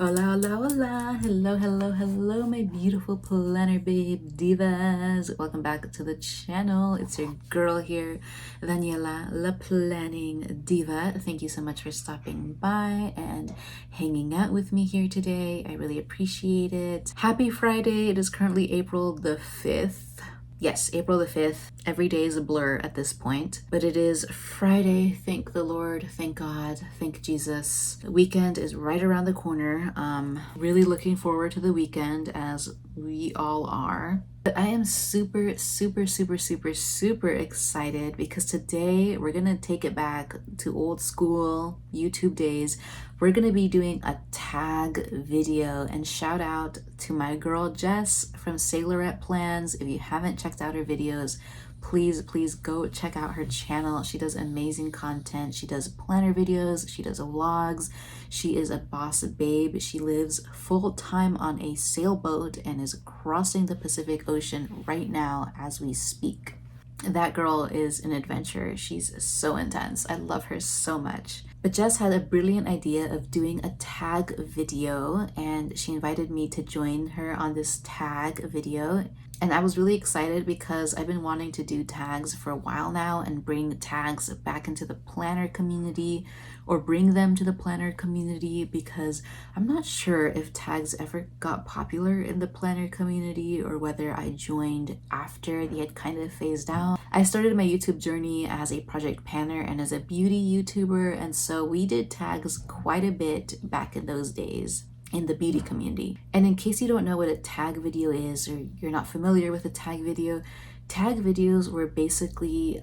Hola, hola, hola. Hello, hello, hello, my beautiful planner babe divas. Welcome back to the channel. It's your girl here, Daniela, la planning diva. Thank you so much for stopping by and hanging out with me here today. I really appreciate it. Happy Friday. It is currently April the 5th. Yes, April the 5th. Every day is a blur at this point, but it is Friday. Thank the Lord, thank God, thank Jesus. The weekend is right around the corner. Really looking forward to the weekend, as we all are. But I am super, super, super, super, super excited because today we're gonna take it back to old school YouTube days. We're gonna be doing a tag video, and shout out to my girl Jess from Sailorette.Plans. If you haven't checked out her videos, please go check out her channel. She does amazing content. She does planner videos, she does vlogs. She is a boss babe. She lives full-time on a sailboat and is crossing the Pacific Ocean right now as we speak. That girl is an adventure. She's so intense. I love her so much. But Jess had a brilliant idea of doing a tag video, and she invited me to join her on this tag video. And I was really excited because I've been wanting to do tags for a while now and bring tags back into the planner community, or bring them to the planner community, because I'm not sure if tags ever got popular in the planner community or whether I joined after they had kind of phased out. I started my YouTube journey as a project planner and as a beauty YouTuber, and so we did tags quite a bit back in those days in the beauty community. And in case you don't know what a tag video is, or you're not familiar with a tag video, tag videos were basically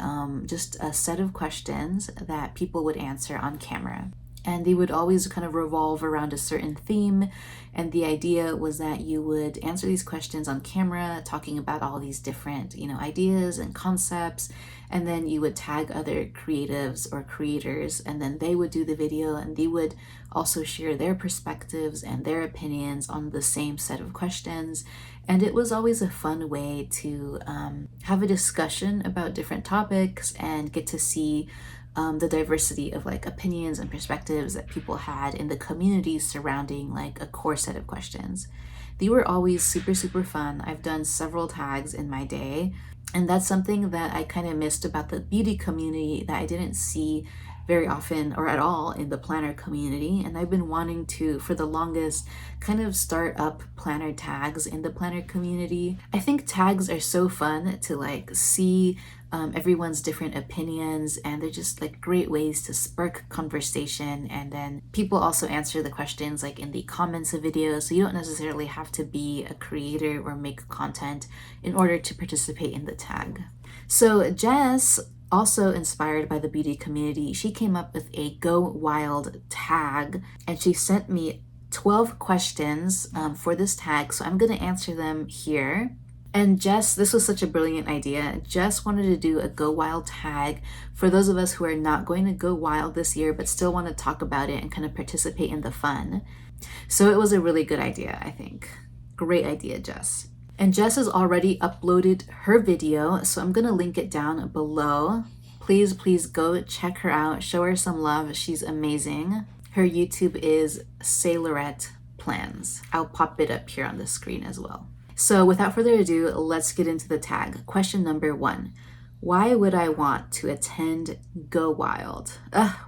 just a set of questions that people would answer on camera. And they would always kind of revolve around a certain theme. And the idea was that you would answer these questions on camera, talking about all these different, ideas and concepts. And then you would tag other creatives or creators, and then they would do the video, and they would also share their perspectives and their opinions on the same set of questions. And it was always a fun way to have a discussion about different topics and get to see the diversity of opinions and perspectives that people had in the community surrounding a core set of questions. They were always super, super fun. I've done several tags in my day, and that's something that I kind of missed about the beauty community that I didn't see very often or at all in the planner community. And I've been wanting to, for the longest, kind of start up planner tags in the planner community. I think tags are so fun to see everyone's different opinions, and they're just great ways to spark conversation. And then people also answer the questions in the comments of videos, so you don't necessarily have to be a creator or make content in order to participate in the tag. So Jess, also inspired by the beauty community, she came up with a Go Wild tag, and she sent me 12 questions for this tag, so I'm going to answer them here. And Jess, this was such a brilliant idea. Jess wanted to do a Go Wild tag for those of us who are not going to go wild this year, but still want to talk about it and kind of participate in the fun. So it was a really good idea, I think. Great idea, Jess. And Jess has already uploaded her video, so I'm going to link it down below. Please go check her out. Show her some love. She's amazing. Her YouTube is Sailorette.Plans. I'll pop it up here on the screen as well. So without further ado, let's get into the tag. Question number 1. Why would I want to attend Go Wild?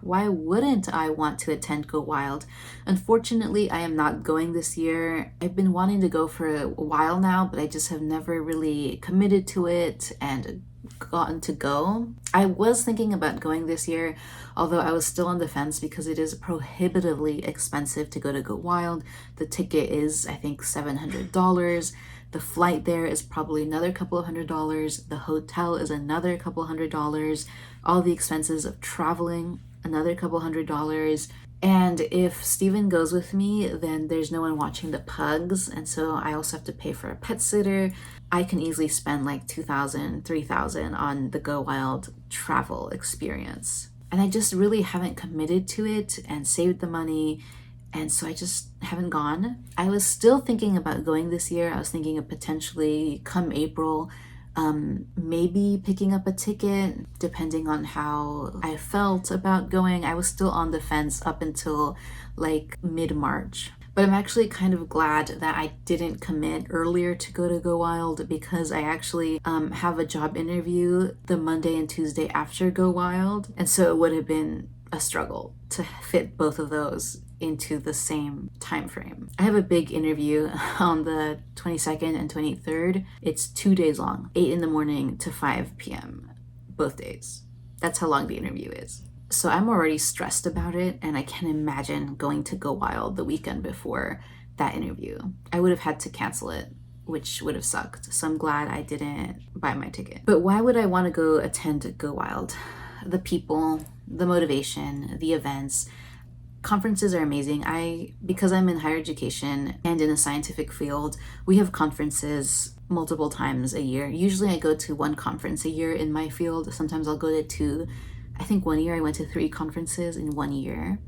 Why wouldn't I want to attend Go Wild? Unfortunately, I am not going this year. I've been wanting to go for a while now, but I just have never really committed to it and gotten to go. I was thinking about going this year, although I was still on the fence because it is prohibitively expensive to go to Go Wild. The ticket is, I think, $700. The flight there is probably another couple of $100. The hotel is another couple $100. All the expenses of traveling, another couple $100. And if Steven goes with me, then there's no one watching the pugs, and so I also have to pay for a pet sitter. I can easily spend $2,000, $3,000 on the Go Wild travel experience. And I just really haven't committed to it and saved the money, and so I just haven't gone. I was still thinking about going this year. I was thinking of potentially come April, maybe picking up a ticket, depending on how I felt about going. I was still on the fence up until mid-March. But I'm actually kind of glad that I didn't commit earlier to Go Wild, because I actually have a job interview the Monday and Tuesday after Go Wild. And so it would have been a struggle to fit both of those into the same time frame. I have a big interview on the 22nd and 23rd. It's 2 days long, 8 in the morning to 5 p.m. both days. That's how long the interview is. So I'm already stressed about it, and I can't imagine going to Go Wild the weekend before that interview. I would have had to cancel it, which would have sucked. So I'm glad I didn't buy my ticket. But why would I want to go attend Go Wild? The people, the motivation, the events. Conferences are amazing. Because I'm in higher education and in a scientific field, we have conferences multiple times a year. Usually I go to one conference a year in my field. Sometimes I'll go to 2. I think one year I went to 3 conferences in 1 year,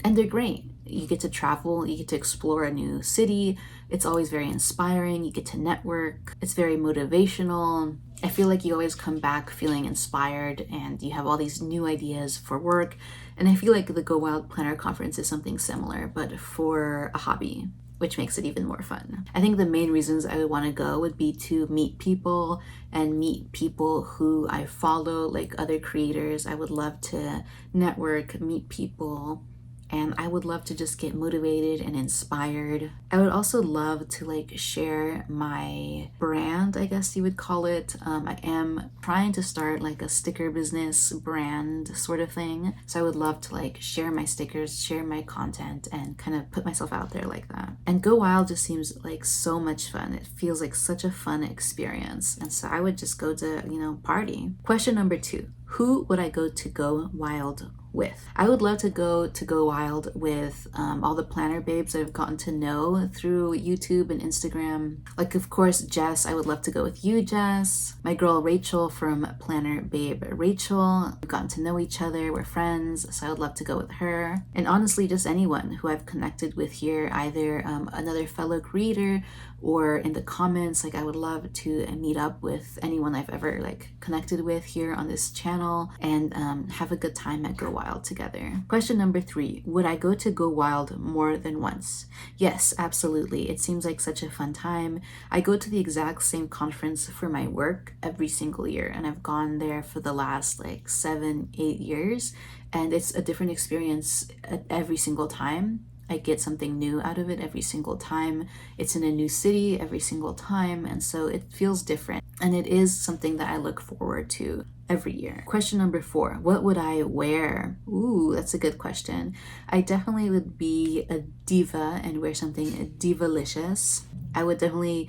and they're great. You get to travel, you get to explore a new city. It's always very inspiring. You get to network. It's very motivational. I feel like you always come back feeling inspired, and you have all these new ideas for work. And I feel like the Go Wild Planner Conference is something similar, but for a hobby, which makes it even more fun. I think the main reasons I would want to go would be to meet people and meet people who I follow, like other creators. I would love to network, meet people, and I would love to just get motivated and inspired. I would also love to like share my brand, I guess you would call it. I am trying to start like a sticker business brand sort of thing. So I would love to like share my stickers, share my content, and kind of put myself out there like that. And Go Wild just seems like so much fun. It feels like such a fun experience. And so I would just go to, party. Question number 2. Who would I go to Go Wild with? I would love to go Wild with all the planner babes I've gotten to know through YouTube and Instagram. Like, of course, Jess. I would love to go with you, Jess. My girl Rachel from Planner Babe Rachel. We've gotten to know each other. We're friends, so I would love to go with her. And honestly, just anyone who I've connected with here, either another fellow creator or in the comments. Like, I would love to meet up with anyone I've ever like connected with here on this channel and have a good time at Go Wild together. Question number 3. Would I go to Go Wild more than once? Yes, absolutely. It seems like such a fun time. I go to the exact same conference for my work every single year, and I've gone there for the last like 7-8 years, and it's a different experience every single time. I get something new out of it every single time. It's in a new city every single time, and so it feels different. And it is something that I look forward to every year. Question number 4. What would I wear? Ooh, that's a good question. I definitely would be a diva and wear something divalicious. I would definitely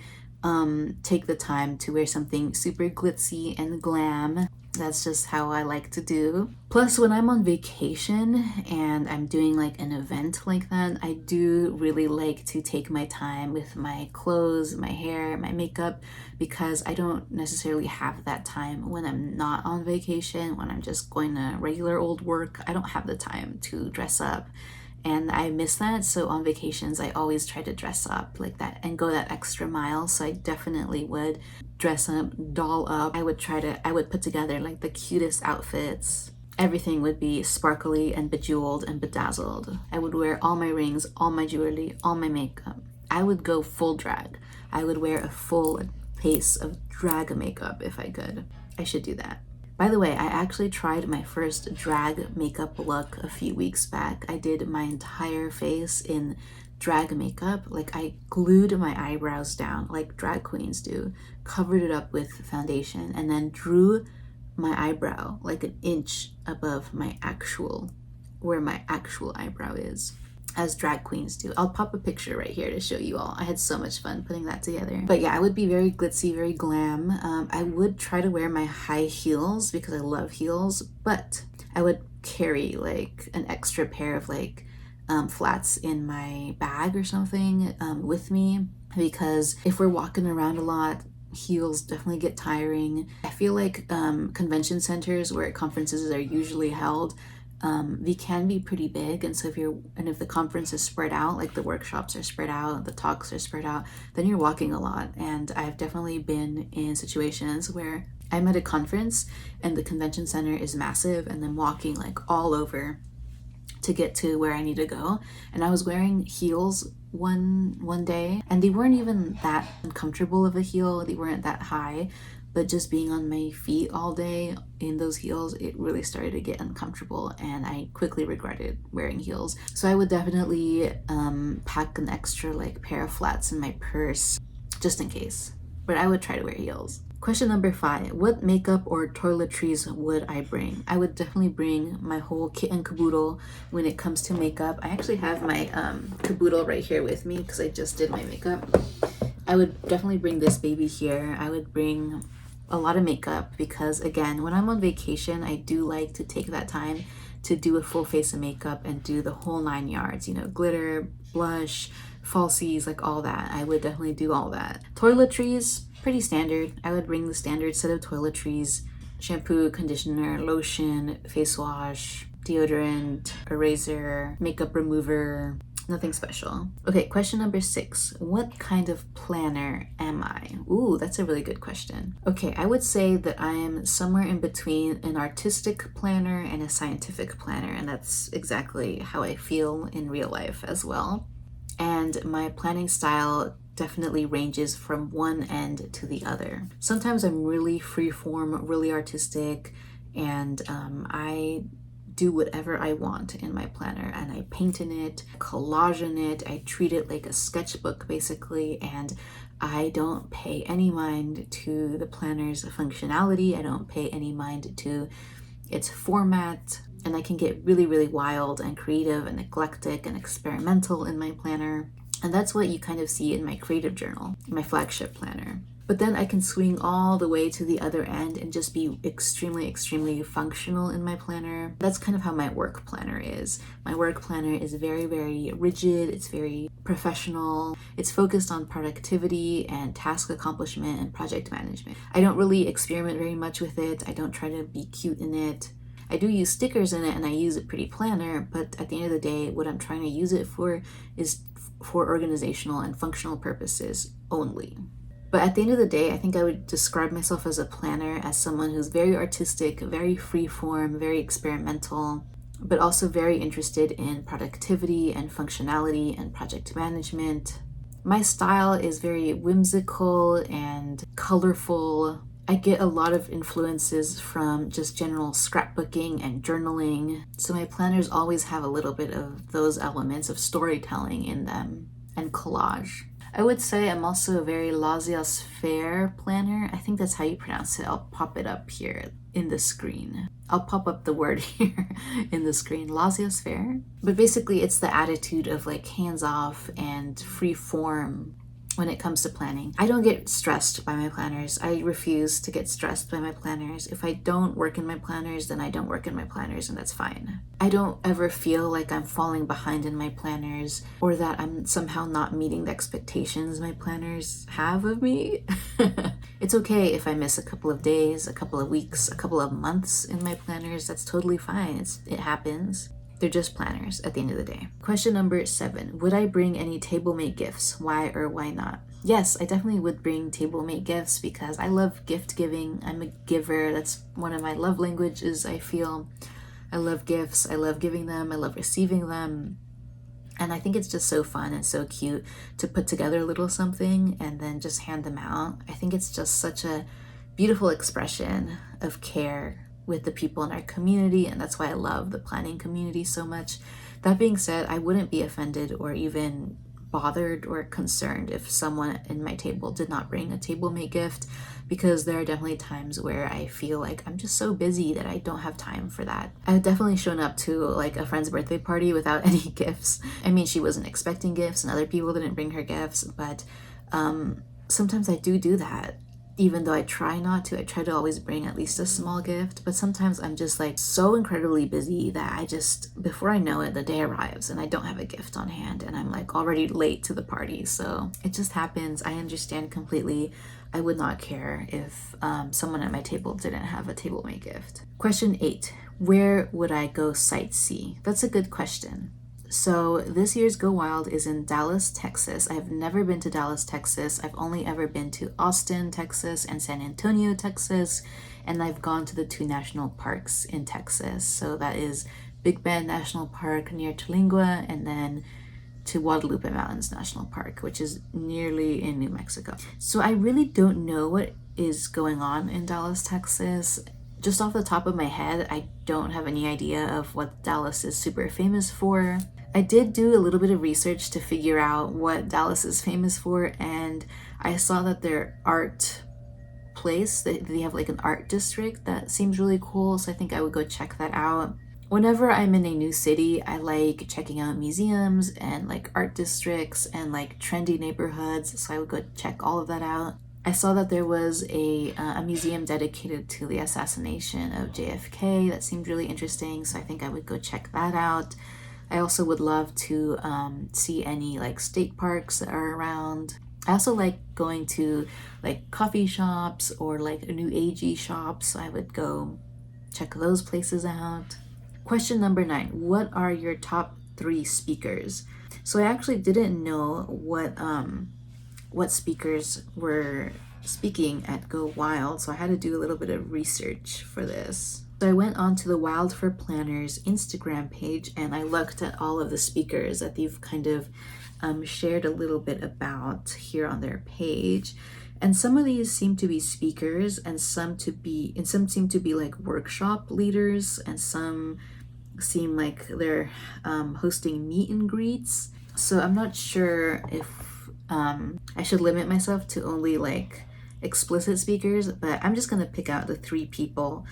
take the time to wear something super glitzy and glam. That's just how I like to do. Plus, when I'm on vacation and I'm doing like an event like that, I do really like to take my time with my clothes, my hair, my makeup, because I don't necessarily have that time when I'm not on vacation. When I'm just going to regular old work, I don't have the time to dress up. And I miss that. So on vacations, I always try to dress up like that and go that extra mile. So I definitely would dress up, doll up. I would put together like the cutest outfits. Everything would be sparkly and bejeweled and bedazzled. I would wear all my rings, all my jewelry, all my makeup. I would go full drag. I would wear a full face of drag makeup if I could. I should do that. By the way, I actually tried my first drag makeup look a few weeks back. I did my entire face in drag makeup. Like, I glued my eyebrows down like drag queens do, covered it up with foundation, and then drew my eyebrow like an inch above where my actual eyebrow is, as drag queens do. I'll pop a picture right here to show you all. I had so much fun putting that together. But yeah, I would be very glitzy, very glam. I would try to wear my high heels because I love heels, but I would carry like an extra pair of like flats in my bag or something with me, because if we're walking around a lot, heels definitely get tiring. I feel like convention centers where conferences are usually held, they can be pretty big, and so if the conference is spread out, like the workshops are spread out, the talks are spread out, then you're walking a lot. And I've definitely been in situations where I'm at a conference and the convention center is massive, and then walking like all over to get to where I need to go. And I was wearing heels one day, and they weren't even that uncomfortable of a heel. They weren't that high, but just being on my feet all day in those heels, it really started to get uncomfortable, and I quickly regretted wearing heels. So I would definitely pack an extra like pair of flats in my purse just in case, but I would try to wear heels. Question number 5, what makeup or toiletries would I bring? I would definitely bring my whole kit and caboodle when it comes to makeup. I actually have my caboodle right here with me because I just did my makeup. I would definitely bring this baby here. I would bring a lot of makeup because, again, when I'm on vacation, I do like to take that time to do a full face of makeup and do the whole 9 yards, you know, glitter, blush, falsies, like all that. I would definitely do all that. Toiletries, pretty standard. I would bring the standard set of toiletries: shampoo, conditioner, lotion, face wash, deodorant, eraser, makeup remover. Nothing special. Okay, question number 6. What kind of planner am I? Ooh, that's a really good question. Okay, I would say that I am somewhere in between an artistic planner and a scientific planner, and that's exactly how I feel in real life as well. And my planning style definitely ranges from one end to the other. Sometimes I'm really freeform, really artistic, and I do whatever I want in my planner, and I paint in it, collage in it. I treat it like a sketchbook basically, and I don't pay any mind to the planner's functionality. I don't pay any mind to its format, and I can get really, really wild and creative and eclectic and experimental in my planner. And that's what you kind of see in my creative journal, my flagship planner. But then I can swing all the way to the other end and just be extremely, extremely functional in my planner. That's kind of how my work planner is. My work planner is very, very rigid. It's very professional. It's focused on productivity and task accomplishment and project management. I don't really experiment very much with it. I don't try to be cute in it. I do use stickers in it, and I use a pretty planner, but at the end of the day, what I'm trying to use it for is for organizational and functional purposes only. But at the end of the day, I think I would describe myself as a planner as someone who's very artistic, very freeform, very experimental, but also very interested in productivity and functionality and project management. My style is very whimsical and colorful. I get a lot of influences from just general scrapbooking and journaling. So my planners always have a little bit of those elements of storytelling in them and collage. I would say I'm also a very laissez-faire planner. I think that's how you pronounce it. I'll pop it up here in the screen. I'll pop up the word here in the screen, laissez-faire. But basically it's the attitude of like hands-off and free form when it comes to planning. I don't get stressed by my planners. I refuse to get stressed by my planners. If I don't work in my planners, then I don't work in my planners, and that's fine. I don't ever feel like I'm falling behind in my planners or that I'm somehow not meeting the expectations my planners have of me. It's okay if I miss a couple of days, a couple of weeks, a couple of months in my planners. That's totally fine. It happens. They're just planners at the end of the day. Question number 7. Would I bring any Tablemate gifts? Why or why not? Yes, I definitely would bring Tablemate gifts because I love gift giving. I'm a giver. That's one of my love languages, I feel. I love gifts. I love giving them. I love receiving them. And I think it's just so fun and so cute to put together a little something and then just hand them out. I think it's just such a beautiful expression of care with the people in our community, and that's why I love the planning community so much. That being said, I wouldn't be offended or even bothered or concerned if someone in my table did not bring a Tablemate gift, because there are definitely times where I feel like I'm just so busy that I don't have time for that. I've definitely shown up to like a friend's birthday party without any gifts. I mean, she wasn't expecting gifts and other people didn't bring her gifts, but sometimes I do that. Even though I try not to, I try to always bring at least a small gift, but sometimes I'm just like so incredibly busy that I just, before I know it, the day arrives and I don't have a gift on hand and I'm like already late to the party. So it just happens. I understand completely. I would not care if someone at my table didn't have a Tablemate gift. Question 8, where would I go sightsee? That's a good question. So this year's Go Wild is in Dallas, Texas. I've never been to Dallas, Texas. I've only ever been to Austin, Texas and San Antonio, Texas. And I've gone to the 2 national parks in Texas. So that is Big Bend National Park near Tulingua, and then to Guadalupe Mountains National Park, which is nearly in New Mexico. So I really don't know what is going on in Dallas, Texas. Just off the top of my head, I don't have any idea of what Dallas is super famous for. I did do a little bit of research to figure out what Dallas is famous for, and I saw that their art place, they have like an art district that seems really cool, so I think I would go check that out. Whenever I'm in a new city, I like checking out museums and like art districts and like trendy neighborhoods, so I would go check all of that out. I saw that there was a museum dedicated to the assassination of JFK. That seemed really interesting, so I think I would go check that out. I also would love to see any like state parks that are around. I also like going to like coffee shops or like new agey shops, so I would go check those places out. Question number 9, what are your top 3 speakers? So I actually didn't know what speakers were speaking at Go Wild, so I had to do a little bit of research for this. So I went on to the Wild for Planners Instagram page and I looked at all of the speakers that they've kind of shared a little bit about here on their page. And some of these seem to be speakers and some seem to be like workshop leaders, and some seem like they're hosting meet and greets. So I'm not sure if I should limit myself to only like explicit speakers, but I'm just gonna pick out the 3 people,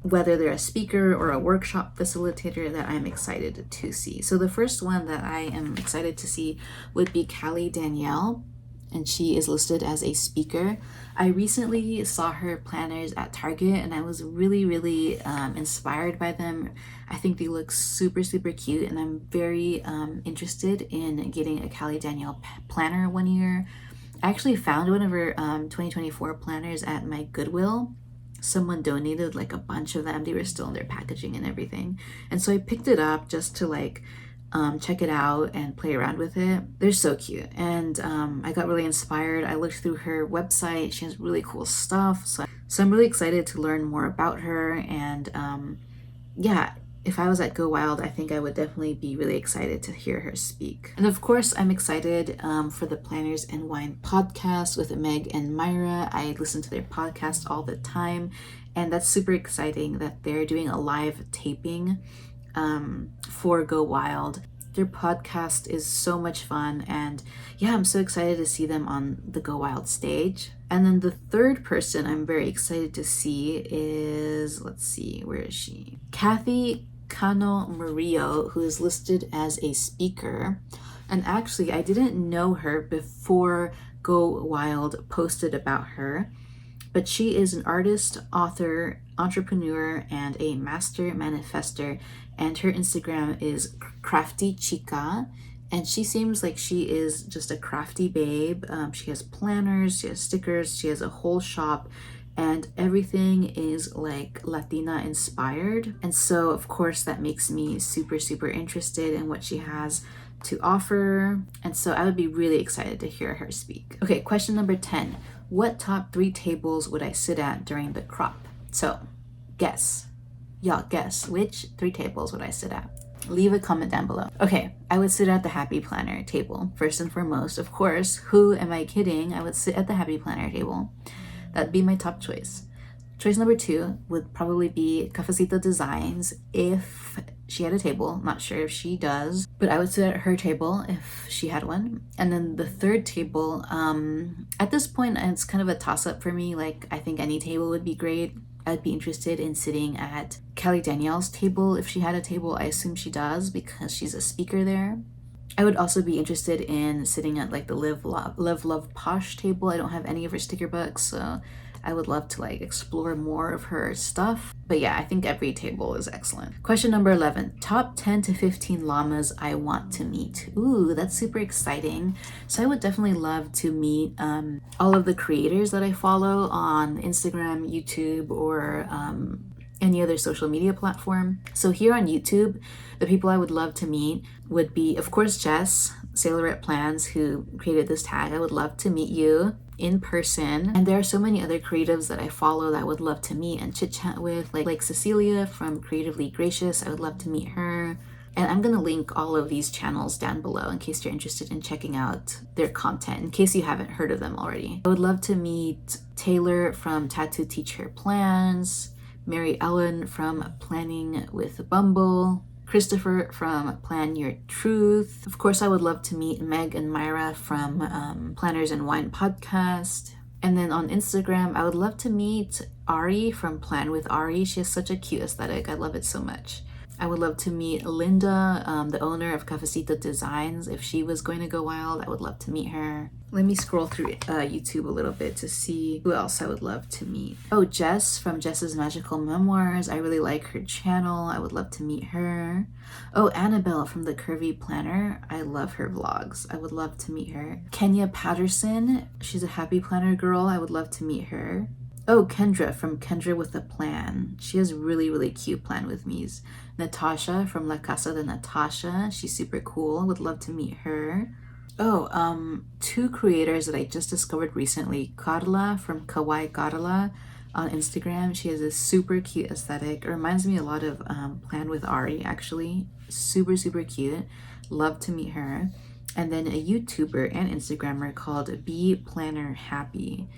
whether they're a speaker or a workshop facilitator, that I'm excited to see. So the first one that I am excited to see would be Daniela, and she is listed as a speaker. I recently saw her planners at Target and I was really inspired by them. I think they look super cute, and I'm very interested in getting a Daniela planner one year. I actually found one of her 2024 planners at my Goodwill. Someone donated like a bunch of them. They were still in their packaging and everything, and so I picked it up just to like check it out and play around with it. They're so cute, and I got really inspired. I looked through her website. She has really cool stuff, so I'm really excited to learn more about her. And yeah, if I was at Go Wild, I think I would definitely be really excited to hear her speak. And of course, I'm excited for the Planners and Wine podcast with Meg and Myra. I listen to their podcast all the time, and that's super exciting that they're doing a live taping for Go Wild. Their podcast is so much fun, and yeah, I'm so excited to see them on the Go Wild stage. And then the third person I'm very excited to see is, let's see, where is she? Kathy Cano Murillo, who is listed as a speaker. And actually, I didn't know her before Go Wild posted about her, but she is an artist, author, entrepreneur, and a master manifester, and her Instagram is Crafty Chica, and she seems like she is just a crafty babe. She has planners, she has stickers, she has a whole shop, and everything is like Latina inspired. And so of course that makes me super interested in what she has to offer, and so I would be really excited to hear her speak. Okay, question number 10. What top 3 tables would I sit at during the crop? So guess. Y'all guess, which 3 tables would I sit at? Leave a comment down below. Okay, I would sit at the Happy Planner table, first and foremost. Of course, who am I kidding? I would sit at the Happy Planner table. That'd be my top choice. Choice number 2 would probably be Cafecito Designs if she had a table. Not sure if she does, but I would sit at her table if she had one. And then the third table, at this point, it's kind of a toss-up for me. Like, I think any table would be great. I'd be interested in sitting at Daniela's table if she had a table. I assume she does because she's a speaker there. I would also be interested in sitting at like the Live Love Posh table. I don't have any of her sticker books, so I would love to like explore more of her stuff. But yeah, I think every table is excellent. Question number 11, top 10 to 15 llamas I want to meet. Ooh, that's super exciting. So I would definitely love to meet all of the creators that I follow on Instagram, YouTube, or any other social media platform. So here on YouTube, the people I would love to meet would be, of course, Jess, Sailorette.Plans, who created this tag. I would love to meet you. in person. And there are so many other creatives that I follow that I would love to meet and chit chat with, like Cecilia from Creatively Gracious. I would love to meet her. And I'm gonna link all of these channels down below in case you're interested in checking out their content, in case you haven't heard of them already. I would love to meet Taylor from Tattoo Teacher Plans, Mary Ellen from Planning with Bumble, Christopher from Plan Your Truth. Of course, I would love to meet Meg and Myra from Planners and Wine Podcast. And then on Instagram, I would love to meet Ari from Plan with Ari. She has such a cute aesthetic. I love it so much. I would love to meet Linda, the owner of Cafecito Designs. If she was going to go wild, I would love to meet her. Let me scroll through YouTube a little bit to see who else I would love to meet. Oh, Jess from Jess's Magical Memoirs. I really like her channel. I would love to meet her. Oh, Annabelle from The Curvy Planner. I love her vlogs. I would love to meet her. Kenya Patterson. She's a happy planner girl. I would love to meet her. Oh, Kendra from Kendra with a Plan. She has really cute plan with me's. Natasha from La Casa de Natasha. She's super cool. Would love to meet her. Oh, two creators that I just discovered recently. Carla from Kawaii Carla on Instagram. She has a super cute aesthetic. It reminds me a lot of Plan with Ari, actually. Super cute. Love to meet her. And then a YouTuber and Instagrammer called Be Planner Happy.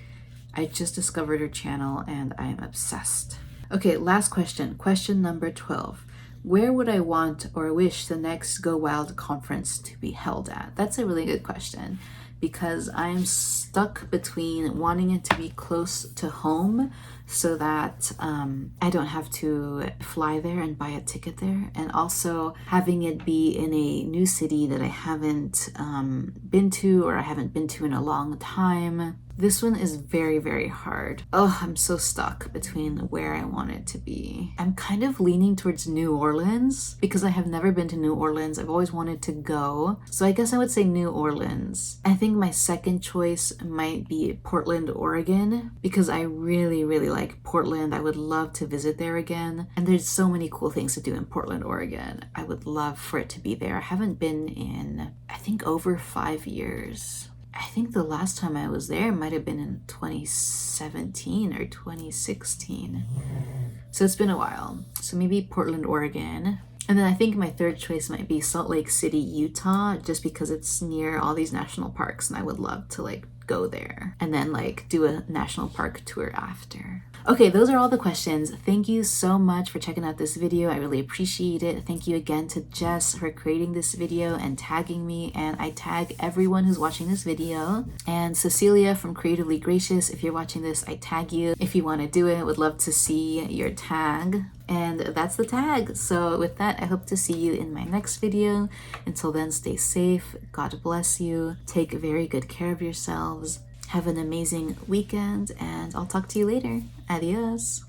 I just discovered her channel and I am obsessed. Okay, last question. Question number 12. Where would I want or wish the next Go Wild conference to be held at? That's a really good question because I'm stuck between wanting it to be close to home so that I don't have to fly there and buy a ticket there, and also having it be in a new city that I haven't been to or I haven't been to in a long time. This one is very hard. Oh, I'm so stuck between where I want it to be. I'm kind of leaning towards New Orleans because I have never been to New Orleans. I've always wanted to go. So I guess I would say New Orleans. I think my second choice might be Portland, Oregon, because I really like Portland. I would love to visit there again. And there's so many cool things to do in Portland, Oregon. I would love for it to be there. I haven't been in, I think, over 5 years. I think the last time I was there might have been in 2017 or 2016. So it's been a while. So maybe Portland, Oregon. And then I think my third choice might be Salt Lake City, Utah, just because it's near all these national parks and I would love to like go there and then like do a national park tour after. Okay, those are all the questions. Thank you so much for checking out this video. I really appreciate it. Thank you again to Jess for creating this video and tagging me, and I tag everyone who's watching this video. And Cecilia from Creatively Gracious, if you're watching this, I tag you. If you want to do it, would love to see your tag. And that's the tag. So with that, I hope to see you in my next video. Until then, stay safe. God bless you. Take very good care of yourselves. Have an amazing weekend, and I'll talk to you later. Adios.